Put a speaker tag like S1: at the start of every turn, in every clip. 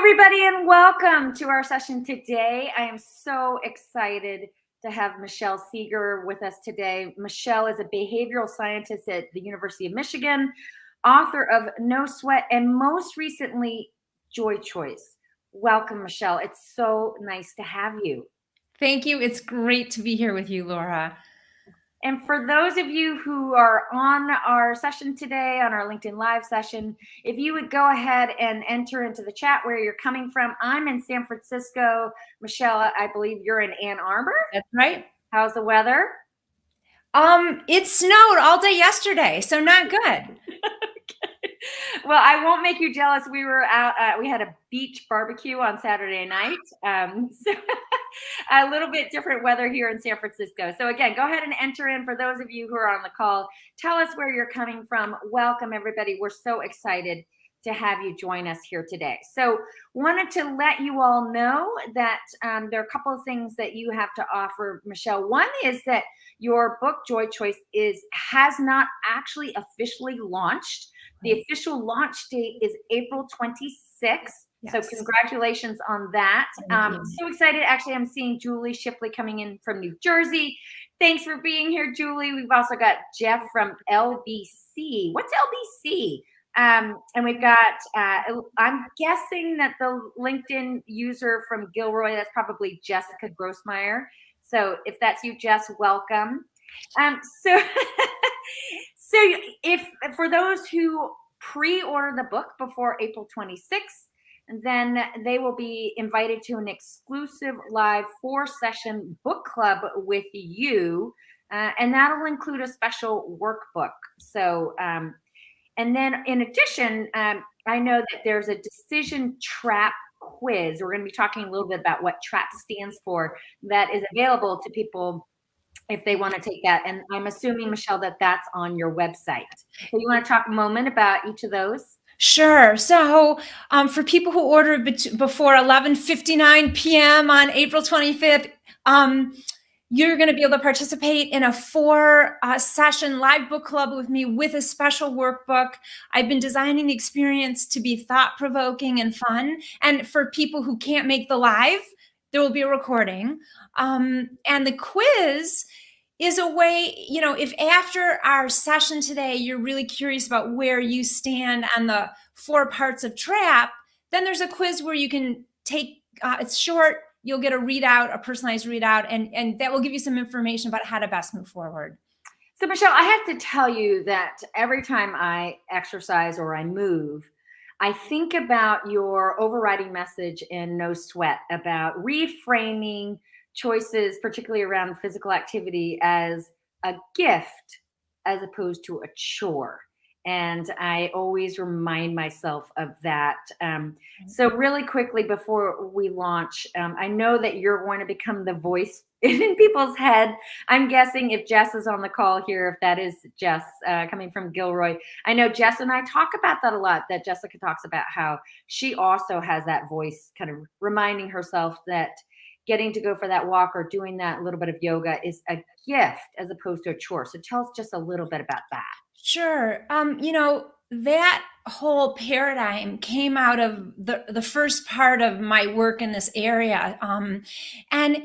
S1: everybody, and welcome to our session today. I am so excited to have Michelle Segar with us today. Michelle is a behavioral scientist at the University of Michigan, author of No Sweat, and most recently, Joy Choice. Welcome, Michelle. It's so nice to have you.
S2: Thank you. It's great to be here with you, Laura.
S1: And for those of you who are on our session today, on our LinkedIn Live session, if you would go ahead and enter into the chat where you're coming from. I'm in San Francisco. Michelle, I believe you're in Ann Arbor.
S2: That's right.
S1: How's the weather?
S2: It snowed all day yesterday, so not good.
S1: Okay. Well, I won't make you jealous. We were out, we had a beach barbecue on Saturday night. So a little bit different weather here in San Francisco. So again, go ahead and enter in. For those of you who are on the call, tell us where you're coming from. Welcome, everybody. We're so excited to have you join us here today. So wanted to let you all know that there are a couple of things that you have to offer, Michelle. One is that your book, Joy Choice, has not actually officially launched. The official launch date is April 26th. Yes. So congratulations on that. So excited. Actually, I'm seeing Julie Shipley coming in from New Jersey. Thanks for being here, Julie. We've also got Jeff from LBC. What's LBC? And we've got, I'm guessing that the LinkedIn user from Gilroy, that's probably Jessica Grossmeyer. So if that's you, Jess, welcome. So if for those who pre-order the book before April 26th, then they will be invited to an exclusive live 4-session book club with you. And that'll include a special workbook. So, and then in addition, I know that there's a decision trap quiz. We're going to be talking a little bit about what TRAP stands for, that is available to people if they want to take that. And I'm assuming, Michelle, that that's on your website. So you want to talk a moment about each of those?
S2: Sure. So for people who order before 11:59 p.m. on April 25th, you're going to be able to participate in a 4-session live book club with me with a special workbook. I've been designing the experience to be thought-provoking and fun. And for people who can't make the live, there will be a recording. And the quiz is a way, if after our session today, you're really curious about where you stand on the 4 parts of TRAP, then there's a quiz where you can take, it's short, you'll get a readout, a personalized readout, and that will give you some information about how to best move forward.
S1: So Michelle, I have to tell you that every time I exercise or I move, I think about your overriding message in No Sweat about reframing choices, particularly around physical activity, as a gift as opposed to a chore. And I always remind myself of that. So really quickly before we launch, I know that you're going to become the voice in people's head. I'm guessing if Jess is on the call here, if that is Jess coming from Gilroy, I know Jess and I talk about that a lot, that Jessica talks about how she also has that voice kind of reminding herself that getting to go for that walk or doing that little bit of yoga is a gift as opposed to a chore. So tell us just a little bit about that.
S2: Sure. That whole paradigm came out of the first part of my work in this area. And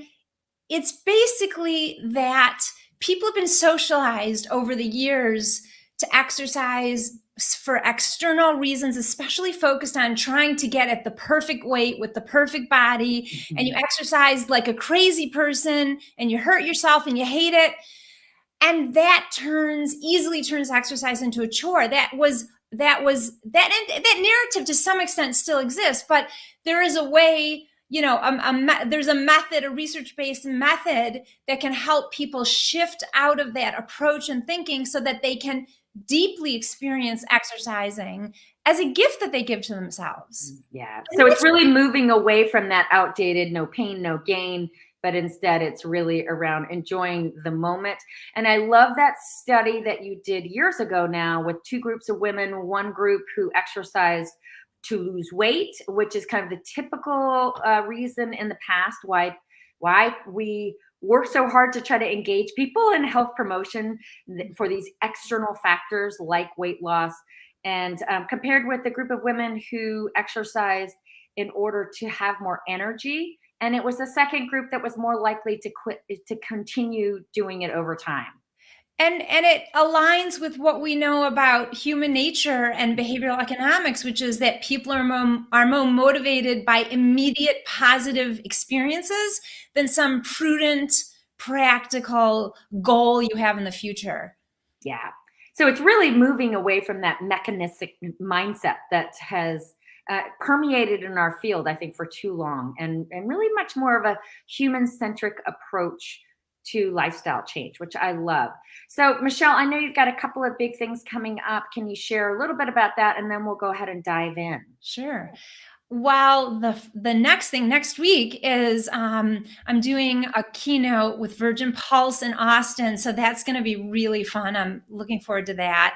S2: it's basically that people have been socialized over the years to exercise for external reasons, especially focused on trying to get at the perfect weight with the perfect body. Mm-hmm. And you exercise like a crazy person and you hurt yourself and you hate it. And that easily turns exercise into a chore. That narrative to some extent still exists, but there is a way, there's a method, a research-based method that can help people shift out of that approach and thinking so that they can deeply experience exercising as a gift that they give to themselves.
S1: Yeah. So it's really moving away from that outdated, no pain, no gain, but instead it's really around enjoying the moment. And I love that study that you did years ago now with 2 groups of women, one group who exercised to lose weight, which is kind of the typical reason in the past why we work so hard to try to engage people in health promotion for these external factors like weight loss. And compared with the group of women who exercised in order to have more energy. And it was the second group that was more likely to quit, to continue doing it over time.
S2: And it aligns with what we know about human nature and behavioral economics, which is that people are more motivated by immediate positive experiences than some prudent, practical goal you have in the future.
S1: Yeah. So it's really moving away from that mechanistic mindset that has permeated in our field, I think, for too long, and really much more of a human centric approach to lifestyle change, which I love. So, Michelle, I know you've got a couple of big things coming up. Can you share a little bit about that? And then we'll go ahead and dive in.
S2: Sure. Well, the next thing next week is I'm doing a keynote with Virgin Pulse in Austin, so that's going to be really fun. I'm looking forward to that.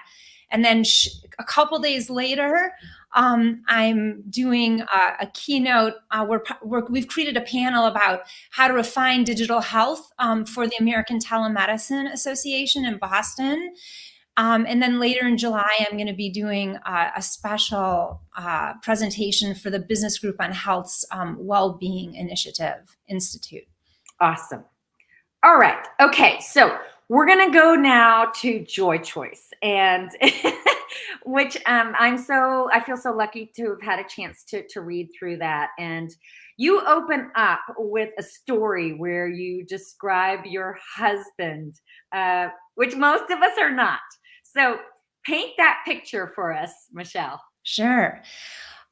S2: And then a couple days later, I'm doing a keynote. We've created a panel about how to refine digital health for the American Telemedicine Association in Boston. And then later in July, I'm going to be doing a special presentation for the Business Group on Health's Well-Being Initiative Institute.
S1: Awesome. All right. Okay. So we're going to go now to Joy Choice, and which I feel so lucky to have had a chance to read through that. And you open up with a story where you describe your husband, which most of us are not. So paint that picture for us, Michelle.
S2: Sure.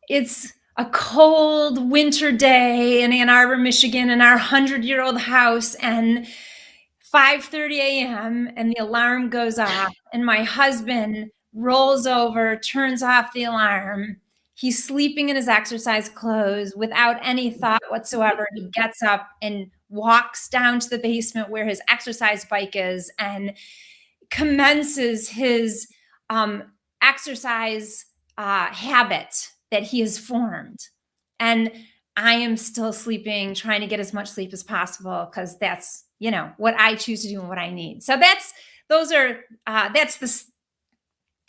S2: It's a cold winter day in Ann Arbor, Michigan, in our 100-year-old house, and 5:30 a.m. and the alarm goes off, and my husband rolls over, turns off the alarm. He's sleeping in his exercise clothes without any thought whatsoever. He gets up and walks down to the basement where his exercise bike is and commences his exercise habit that he has formed. And I am still sleeping, trying to get as much sleep as possible, because that's, what I choose to do and what I need. So that's the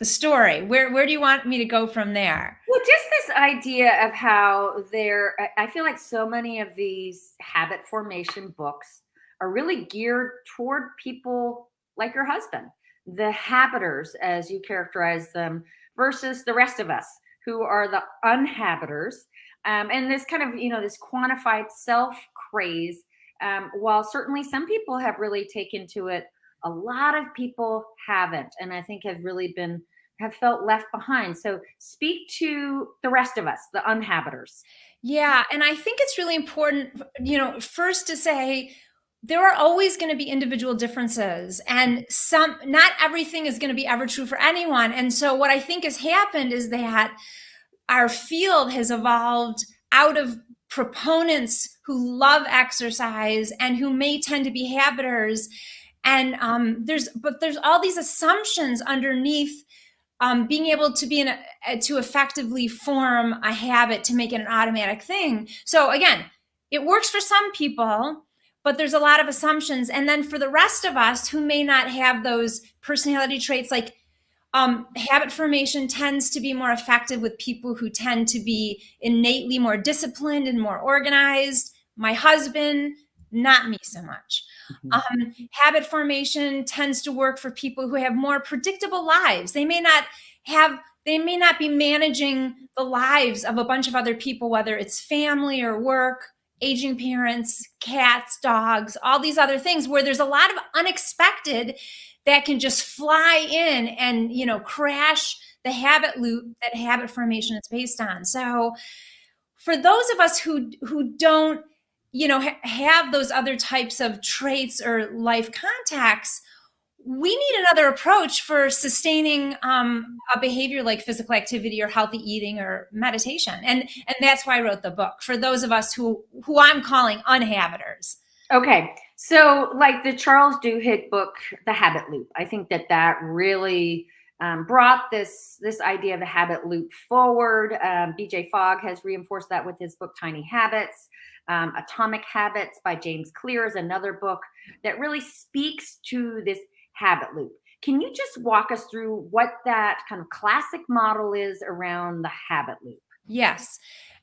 S2: story. Where do you want me to go from there?
S1: Well, just this idea of how I feel like so many of these habit formation books are really geared toward people like your husband, the habiters, as you characterize them, versus the rest of us who are the unhabiters. And this kind of, this quantified self craze, while certainly some people have really taken to it, a lot of people haven't. And I think have felt left behind. So speak to the rest of us, the unhabiters.
S2: Yeah. And I think it's really important, first to say, there are always going to be individual differences, and not everything is going to be ever true for anyone. And so what I think has happened is that our field has evolved out of proponents who love exercise and who may tend to be habiters. And there's all these assumptions underneath being able to to effectively form a habit, to make it an automatic thing. So again, it works for some people, but there's a lot of assumptions. And then for the rest of us who may not have those personality traits, like habit formation tends to be more effective with people who tend to be innately more disciplined and more organized. My husband, not me so much. Mm-hmm. Habit formation tends to work for people who have more predictable lives. They may not be managing the lives of a bunch of other people, whether it's family or work, aging parents, cats, dogs, all these other things where there's a lot of unexpected that can just fly in and, crash the habit loop that habit formation is based on. So for those of us who don't, have those other types of traits or life contacts, we need another approach for sustaining a behavior like physical activity or healthy eating or meditation. And that's why I wrote the book, for those of us who I'm calling unhabiters.
S1: Okay. So like the Charles Duhigg book, The Habit Loop, I think that really brought this idea of the habit loop forward. BJ Fogg has reinforced that with his book, Tiny Habits. Atomic Habits by James Clear is another book that really speaks to this habit loop. Can you just walk us through what that kind of classic model is around the habit loop?
S2: Yes.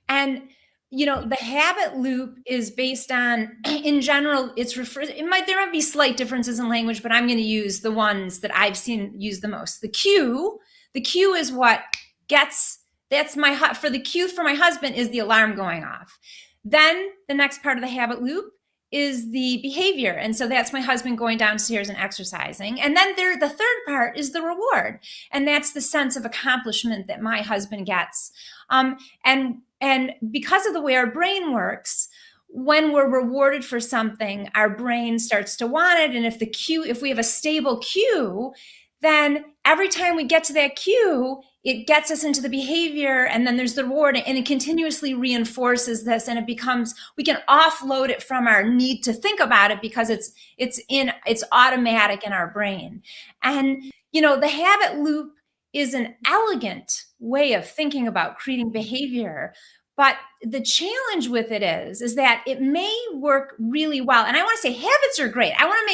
S2: And the habit loop is based on, in general, there might be slight differences in language, but I'm going to use the ones that I've seen used the most. The cue is what gets, for the cue for my husband is the alarm going off. Then the next part of the habit loop is the behavior. And so that's my husband going downstairs and exercising. And then the third part is the reward. And that's the sense of accomplishment that my husband gets. And because of the way our brain works, when we're rewarded for something, our brain starts to want it. And if we have a stable cue, then every time we get to that cue, it gets us into the behavior, and then there's the reward, and it continuously reinforces this, and we can offload it from our need to think about it because it's automatic in our brain. And the habit loop is an elegant way of thinking about creating behavior. But the challenge with it is that it may work really well. And I want to say habits are great. I want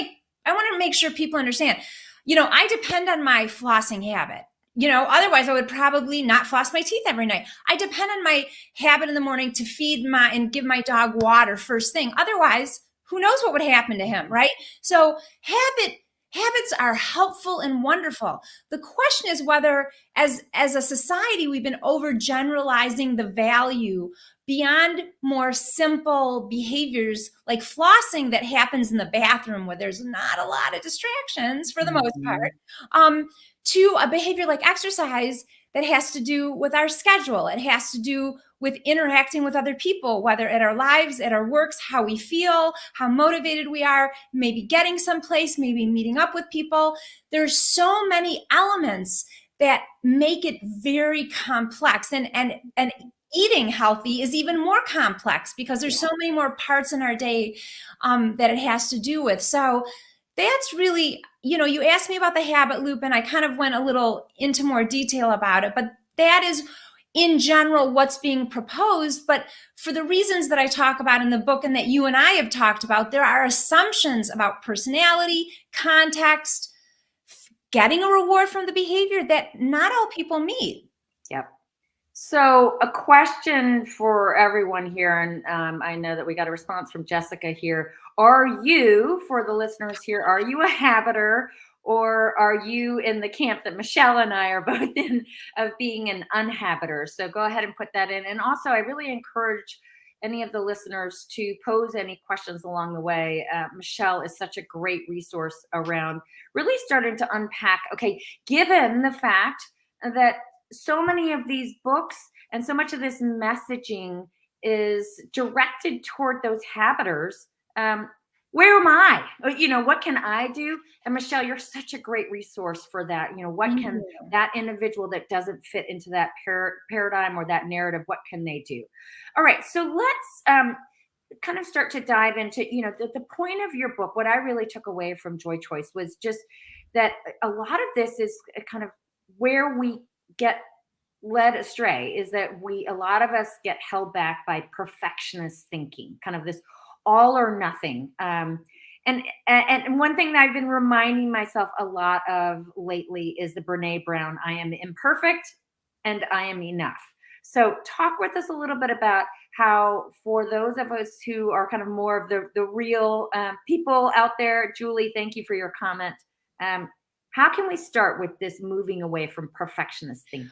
S2: to make sure people understand. I depend on my flossing habit. Otherwise I would probably not floss my teeth every night. I depend on my habit in the morning to feed and give my dog water first thing. Otherwise, who knows what would happen to him, right? So habits are helpful and wonderful. The question is whether, as a society, we've been overgeneralizing the value beyond more simple behaviors like flossing that happens in the bathroom where there's not a lot of distractions for the most part, to a behavior like exercise that has to do with our schedule. It has to do with interacting with other people, whether at our lives, at our works, how we feel, how motivated we are, maybe getting someplace, maybe meeting up with people. There's so many elements that make it very complex. And eating healthy is even more complex because there's so many more parts in our day that it has to do with. So that's really, you asked me about the habit loop, and I kind of went a little into more detail about it, but that is in general what's being proposed. But for the reasons that I talk about in the book and that you and I have talked about, there are assumptions about personality, context, getting a reward from the behavior that not all people meet.
S1: Yep. So a question for everyone here, and I know that we got a response from Jessica here. For the listeners here, are you a habiter, or are you in the camp that Michelle and I are both in of being an unhabiter? So go ahead and put that in. And also, I really encourage any of the listeners to pose any questions along the way. Michelle is such a great resource around really starting to unpack, okay, given the fact that so many of these books and so much of this messaging is directed toward those habiters. Where am I? What can I do? And Michelle, you're such a great resource for that. What can that individual that doesn't fit into that paradigm or that narrative, what can they do? All right. So let's kind of start to dive into, the point of your book. What I really took away from Joy Choice was just that a lot of this is kind of where we get led astray, is that a lot of us get held back by perfectionist thinking, kind of this all or nothing. And one thing that I've been reminding myself a lot of lately is the Brene Brown, I am imperfect and I am enough. So talk with us a little bit about how, for those of us who are kind of more of the real people out there, Julie, thank you for your comment. How can we start with this moving away from perfectionist thinking?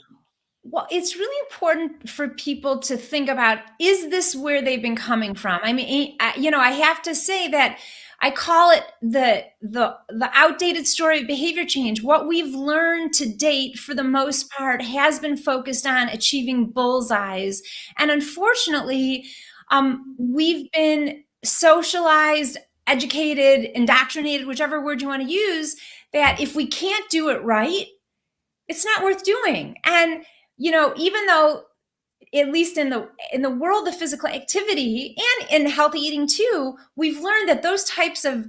S2: Well, it's really important for people to think about, is this where they've been coming from? I mean, I have to say that I call it the outdated story of behavior change. What we've learned to date, for the most part, has been focused on achieving bullseyes. And unfortunately, we've been socialized, educated, indoctrinated, whichever word you want to use, that if we can't do it right, it's not worth doing. And even though, at least in the world of physical activity and in healthy eating too, we've learned that those types of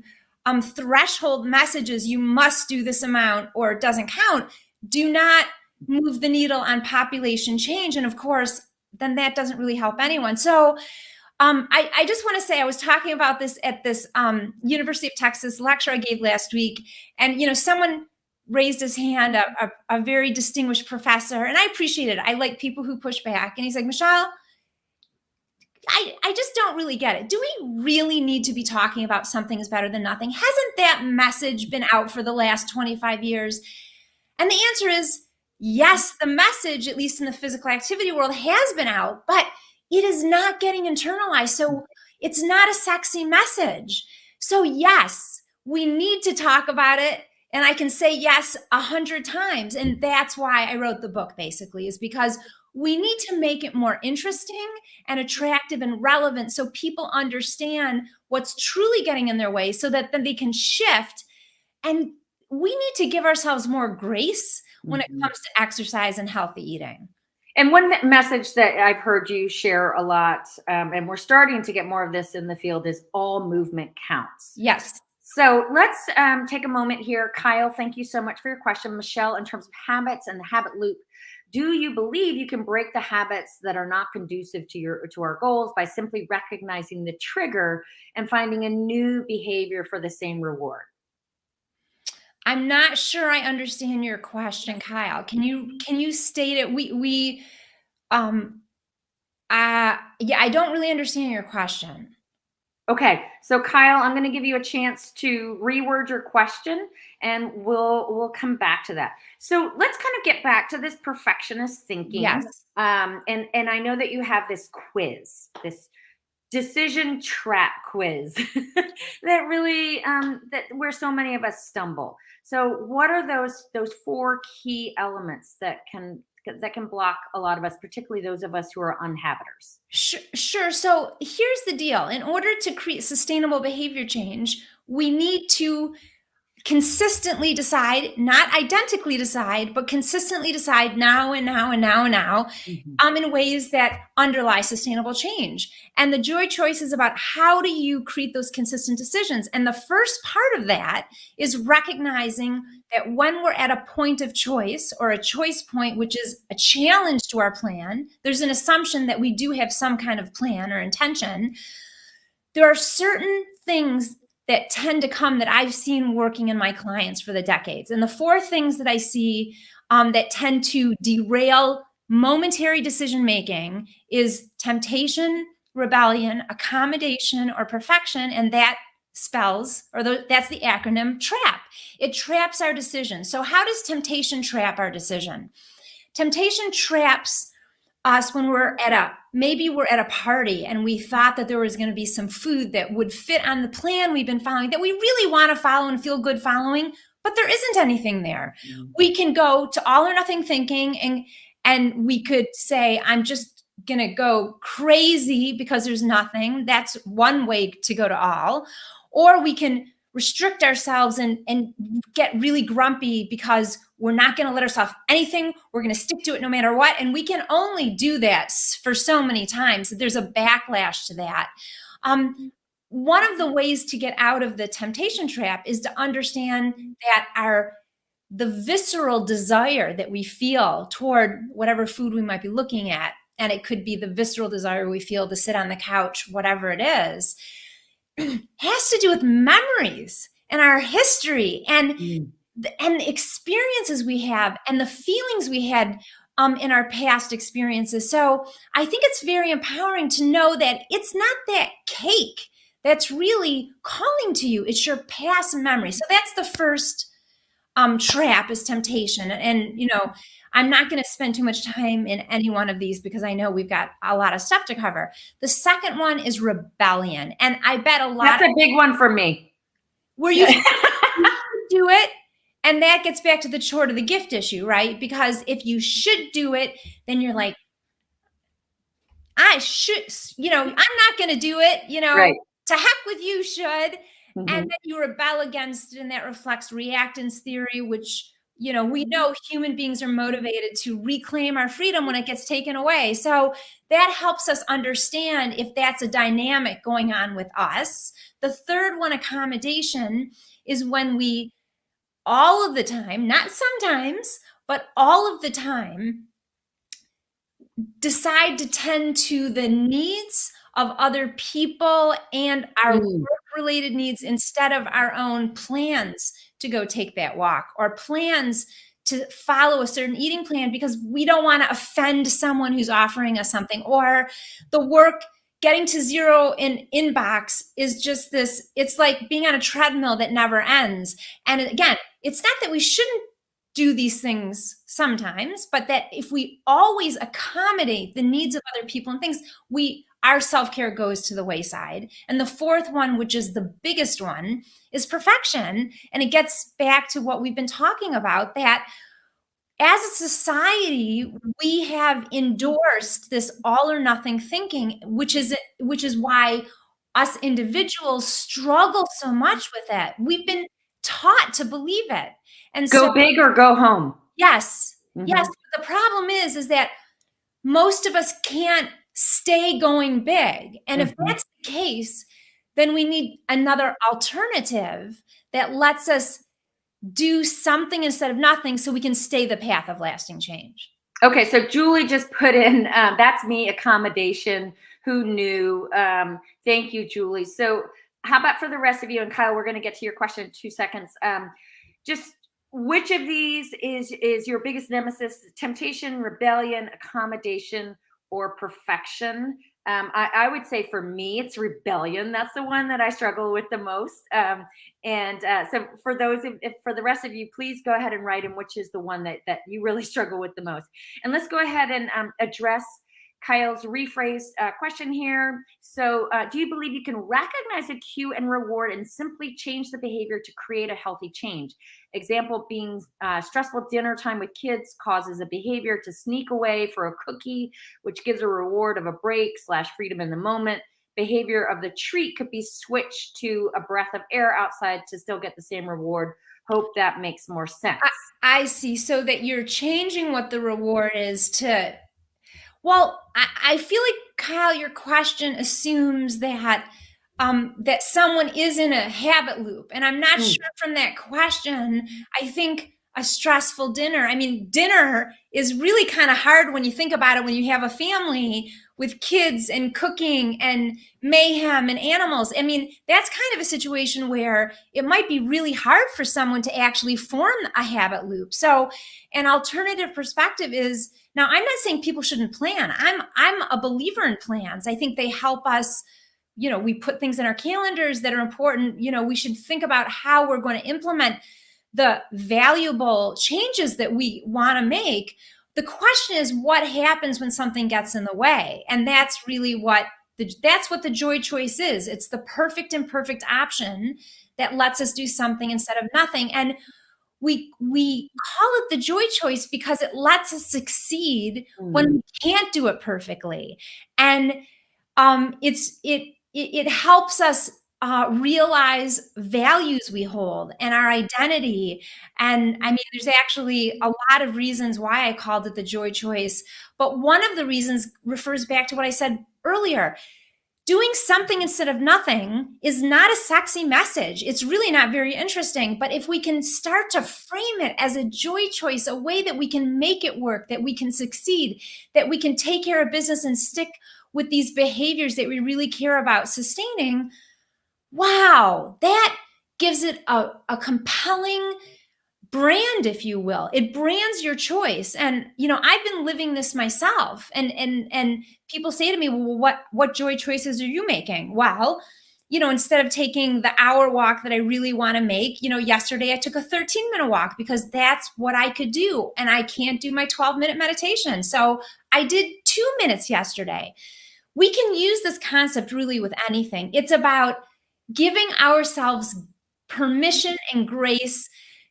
S2: threshold messages, you must do this amount or it doesn't count, do not move the needle on population change. And of course, then that doesn't really help anyone. So I just want to say, I was talking about this at this University of Texas lecture I gave last week. And, someone raised his hand, a very distinguished professor, and I appreciate it. I like people who push back. And he's like, Michelle, I just don't really get it. Do we really need to be talking about something is better than nothing? Hasn't that message been out for the last 25 years? And the answer is yes, the message, at least in the physical activity world, has been out, but it is not getting internalized. So it's not a sexy message. So yes, we need to talk about it. And I can say yes 100 times. And that's why I wrote the book, basically, is because we need to make it more interesting and attractive and relevant so people understand what's truly getting in their way so that then they can shift. And we need to give ourselves more grace when it comes to exercise and healthy eating.
S1: And one message that I've heard you share a lot, and we're starting to get more of this in the field, is all movement counts.
S2: Yes.
S1: So let's take a moment here. Kyle, thank you so much for your question. Michelle, in terms of habits and the habit loop, do you believe you can break the habits that are not conducive to our goals by simply recognizing the trigger and finding a new behavior for the same reward?
S2: I'm not sure I understand your question, Kyle. Can you state it? Yeah, I don't really understand your question.
S1: Okay, so Kyle, I'm going to give you a chance to reword your question, and we'll come back to that. So let's kind of get back to this perfectionist thinking.
S2: Yes.
S1: And I know that you have this quiz, this decision trap quiz that really that where so many of us stumble. So what are those four key elements that can block a lot of us, particularly those of us who are unhabiters?
S2: Sure. So here's the deal. In order to create sustainable behavior change, we need to consistently decide, not identically decide, but consistently decide now and now and now and now, in ways that underlie sustainable change. And the joy choice is about how do you create those consistent decisions. And the first part of that is recognizing that when we're at a point of choice or a choice point, which is a challenge to our plan, there's an assumption that we do have some kind of plan or intention. There are certain things that tend to come that I've seen working in my clients for the decades. And the four things that I see that tend to derail momentary decision-making is temptation, rebellion, accommodation, or perfection. And that spells, or that's the acronym TRAP. It traps our decision. So how does temptation trap our decision? Temptation traps us when maybe we're at a party and we thought that there was going to be some food that would fit on the plan we've been following, that we really want to follow and feel good following, but there isn't anything there. We can go to all or nothing thinking, and we could say, I'm just going to go crazy because there's nothing. That's one way to go to all. Or we can restrict ourselves and get really grumpy because we're not going to let ourselves anything. We're going to stick to it no matter what. And we can only do that for so many times. There's a backlash to that. One of the ways to get out of the temptation trap is to understand that the visceral desire that we feel toward whatever food we might be looking at, and it could be the visceral desire we feel to sit on the couch, whatever it is, has to do with memories and our history and the experiences we have and the feelings we had in our past experiences. So I think it's very empowering to know that it's not that cake that's really calling to you. It's your past memory. So that's the first trap, is temptation. And, I'm not going to spend too much time in any one of these because I know we've got a lot of stuff to cover. The second one is rebellion. And I bet a lot.
S1: That's a big one for me.
S2: Where you do it. And that gets back to the chore to the gift issue, right? Because if you should do it, then you're like, I should, I'm not going to do it,
S1: right.
S2: To heck with you should. And then you rebel against it. And that reflects reactance theory, which we know human beings are motivated to reclaim our freedom when it gets taken away. So that helps us understand if that's a dynamic going on with us. The third one, accommodation, is when we all of the time, not sometimes, but all of the time, decide to tend to the needs of other people and our work-related needs instead of our own plans to go take that walk or plans to follow a certain eating plan because we don't want to offend someone who's offering us something, or the work getting to zero in inbox is just this, it's like being on a treadmill that never ends. And again, it's not that we shouldn't do these things sometimes, but that if we always accommodate the needs of other people and things, our self-care goes to the wayside. And the fourth one, which is the biggest one, is perfection. And it gets back to what we've been talking about, that as a society, we have endorsed this all or nothing thinking, which is why us individuals struggle so much with it. We've been taught to believe it. And so,
S1: go big or go home.
S2: yes. Yes. The problem is that most of us can't stay going big. And if that's the case, then we need another alternative that lets us do something instead of nothing so we can stay the path of lasting change.
S1: Okay, so Julie just put in, that's me, accommodation. Who knew? Thank you, Julie. So how about for the rest of you, and Kyle, we're going to get to your question in 2 seconds. Just which of these is your biggest nemesis? Temptation, rebellion, accommodation, or perfection? I would say for me, it's rebellion. That's the one that I struggle with the most. So for for the rest of you, please go ahead and write in which is the one that you really struggle with the most. And let's go ahead and address Kyle's rephrased question here. So do you believe you can recognize a cue and reward and simply change the behavior to create a healthy change? Example being stressful dinner time with kids causes a behavior to sneak away for a cookie, which gives a reward of a break / freedom in the moment. Behavior of the treat could be switched to a breath of air outside to still get the same reward. Hope that makes more sense.
S2: I see. So that you're changing what the reward is to, well, I feel like, Kyle, your question assumes that that someone is in a habit loop. And I'm not sure from that question. I think a stressful dinner, I mean, dinner is really kind of hard when you think about it, when you have a family with kids and cooking and mayhem and animals. I mean, that's kind of a situation where it might be really hard for someone to actually form a habit loop. So an alternative perspective is, now I'm not saying people shouldn't plan. I'm a believer in plans. I think they help us. We put things in our calendars that are important. We should think about how we're going to implement the valuable changes that we want to make. The question is, what happens when something gets in the way? And that's really that's what the joy choice is. It's the perfect imperfect option that lets us do something instead of nothing. And we call it the joy choice because it lets us succeed when we can't do it perfectly. And it helps us realize values we hold and our identity. And I mean, there's actually a lot of reasons why I called it the joy choice. But one of the reasons refers back to what I said earlier. Doing something instead of nothing is not a sexy message. It's really not very interesting. But if we can start to frame it as a joy choice, a way that we can make it work, that we can succeed, that we can take care of business and stick with these behaviors that we really care about sustaining, wow, that gives it a compelling brand, if you will. It brands your choice. And, I've been living this myself. And people say to me, well, what joy choices are you making? Well, instead of taking the hour walk that I really want to make, yesterday I took a 13-minute walk because that's what I could do. And I can't do my 12-minute meditation. So I did 2 minutes yesterday. We can use this concept really with anything. It's about giving ourselves permission and grace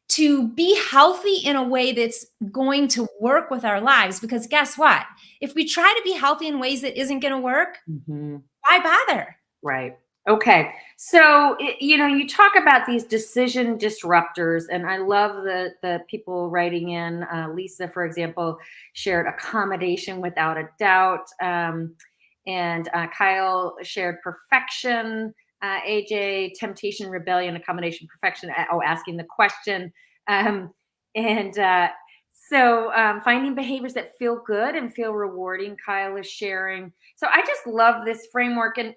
S2: to be healthy in a way that's going to work with our lives. Because guess what? If we try to be healthy in ways that isn't going to work, why bother?
S1: Right. Okay. So, you talk about these decision disruptors, and I love the people writing in. Lisa, for example, shared accommodation without a doubt. And Kyle shared perfection. AJ, temptation, rebellion, accommodation, perfection. Asking the question. So finding behaviors that feel good and feel rewarding. Kyle is sharing. So I just love this framework. And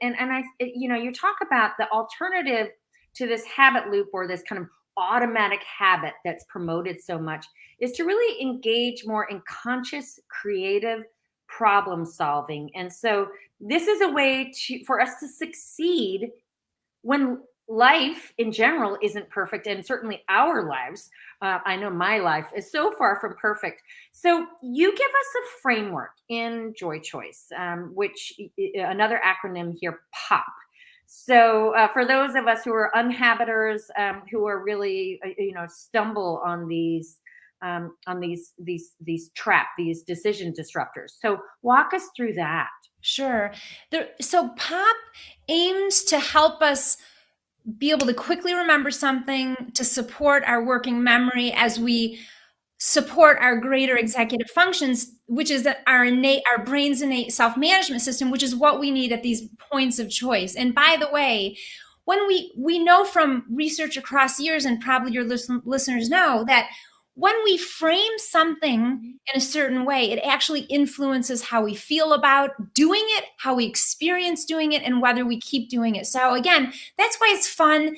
S1: you talk about the alternative to this habit loop, or this kind of automatic habit that's promoted so much, is to really engage more in conscious, creative problem solving. And so this is a way for us to succeed when life in general isn't perfect, and certainly our lives, I know my life is so far from perfect. So you give us a framework in Joy Choice, which another acronym here, POP. So for those of us who are unhabiters, who are really stumble on these these decision disruptors. So walk us through that.
S2: Sure. So POP aims to help us be able to quickly remember something, to support our working memory as we support our greater executive functions, which is our brain's innate self-management system, which is what we need at these points of choice. And by the way, when we know from research across years, and probably your listeners know, that when we frame something in a certain way, it actually influences how we feel about doing it, how we experience doing it, and whether we keep doing it. So again, that's why it's fun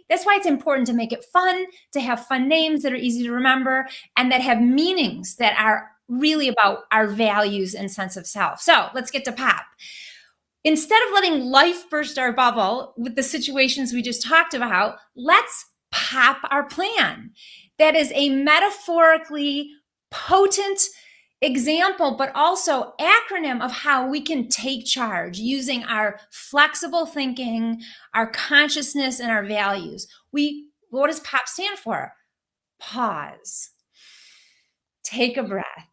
S2: that's why it's important to make it fun, to have fun names that are easy to remember, and that have meanings that are really about our values and sense of self. So let's get to POP. Instead of letting life burst our bubble with the situations we just talked about, let's pop our plan. That is a metaphorically potent example, but also acronym of how we can take charge using our flexible thinking, our consciousness, and our values. What does POP stand for? Pause. Take a breath.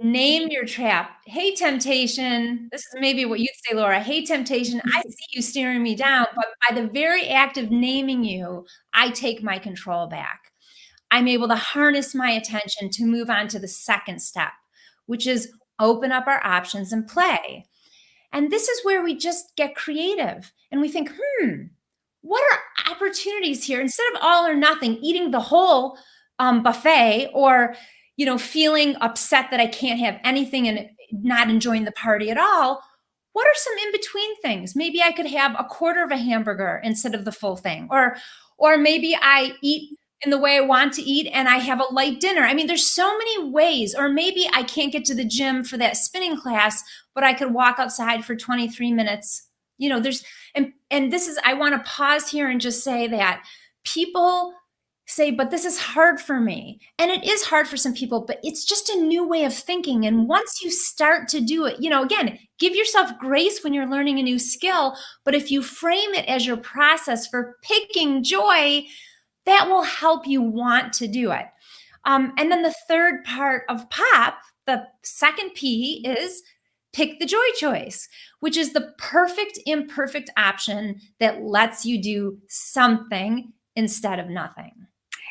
S2: Name your trap. Hey, temptation. This is maybe what you'd say, Laura. Hey, temptation, I see you staring me down, but by the very act of naming you, I take my control back. I'm able to harness my attention to move on to the second step, which is open up our options and play. And this is where we just get creative and we think, what are opportunities here? Instead of all or nothing, eating the whole buffet, or feeling upset that I can't have anything and not enjoying the party at all, what are some in-between things? Maybe I could have a quarter of a hamburger instead of the full thing. Or maybe I eat in the way I want to eat and I have a light dinner. I mean, there's so many ways. Or maybe I can't get to the gym for that spinning class, but I could walk outside for 23 minutes. And this is, I want to pause here and just say that people say, but this is hard for me. And it is hard for some people, but it's just a new way of thinking. And once you start to do it, again, give yourself grace when you're learning a new skill. But if you frame it as your process for picking joy, that will help you want to do it. And then the third part of POP, the second P, is pick the joy choice, which is the perfect imperfect option that lets you do something instead of nothing.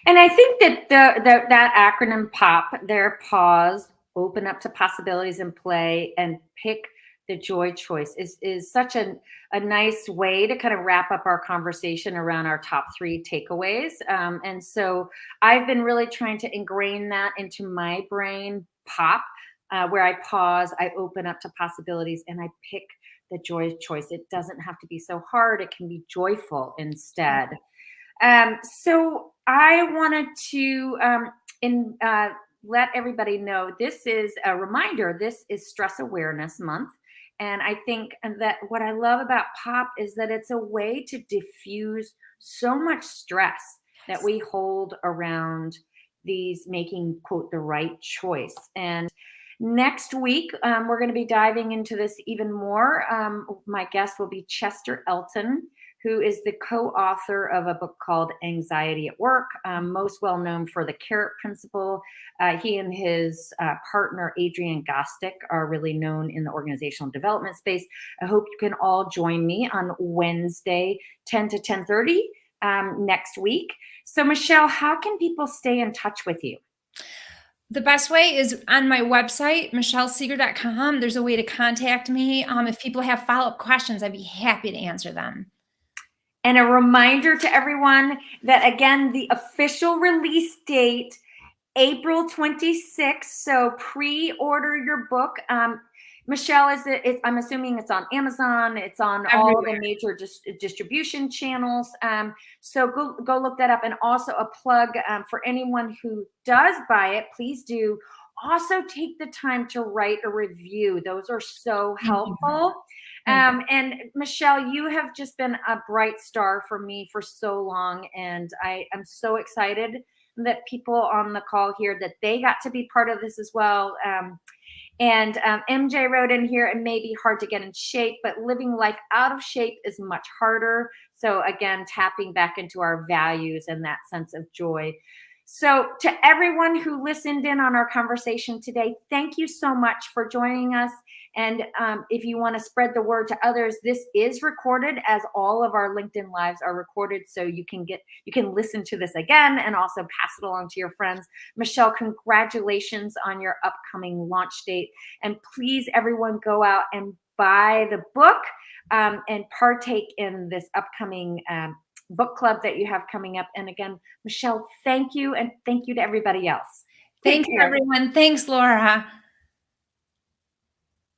S1: And I think that that acronym POP, there, pause, open up to possibilities and play, and pick the joy choice, is such a nice way to kind of wrap up our conversation around our top 3 takeaways. And so I've been really trying to ingrain that into my brain, POP, where I pause, I open up to possibilities, and I pick the joy choice. It doesn't have to be so hard. It can be joyful instead. So I wanted to let everybody know, this is a reminder, this is Stress Awareness Month. And I think that what I love about POP is that it's a way to diffuse so much stress that we hold around these making, quote, the right choice. And next week, we're going to be diving into this even more. My guest will be Chester Elton, who is the co-author of a book called Anxiety at Work, most well known for the Carrot Principle. He and his partner, Adrian Gostick, are really known in the organizational development space. I hope you can all join me on Wednesday, 10 to 10:30 next week. So Michelle, how can people stay in touch with you?
S2: The best way is on my website, michellesegar.com. There's a way to contact me. If people have follow-up questions, I'd be happy to answer them.
S1: And a reminder to everyone that, again, the official release date, April 26th. So pre-order your book. Michelle, I'm assuming it's on Amazon. It's on
S2: Everywhere.
S1: All the major distribution channels. So go look that up. And also a plug for anyone who does buy it, please do. also take the time to write a review. Those are so
S2: Thank you.
S1: helpful.
S2: Thank you.
S1: And Michelle, you have just been a bright star for me for so long. And I am so excited that people on the call here, that they got to be part of this as well. And MJ wrote in here, it may be hard to get in shape, but living life out of shape is much harder. So again, tapping back into our values and that sense of joy. So to everyone who listened in on our conversation today, thank you so much for joining us. And if you want to spread the word to others, this is recorded, as all of our LinkedIn Lives are recorded. So you can listen to this again and also pass it along to your friends. Michelle, congratulations on your upcoming launch date. And please, everyone, go out and buy the book and partake in this upcoming book club that you have coming up. And again, Michelle, thank you. And thank you to everybody else.
S2: Thanks, everyone. Thanks, Laura.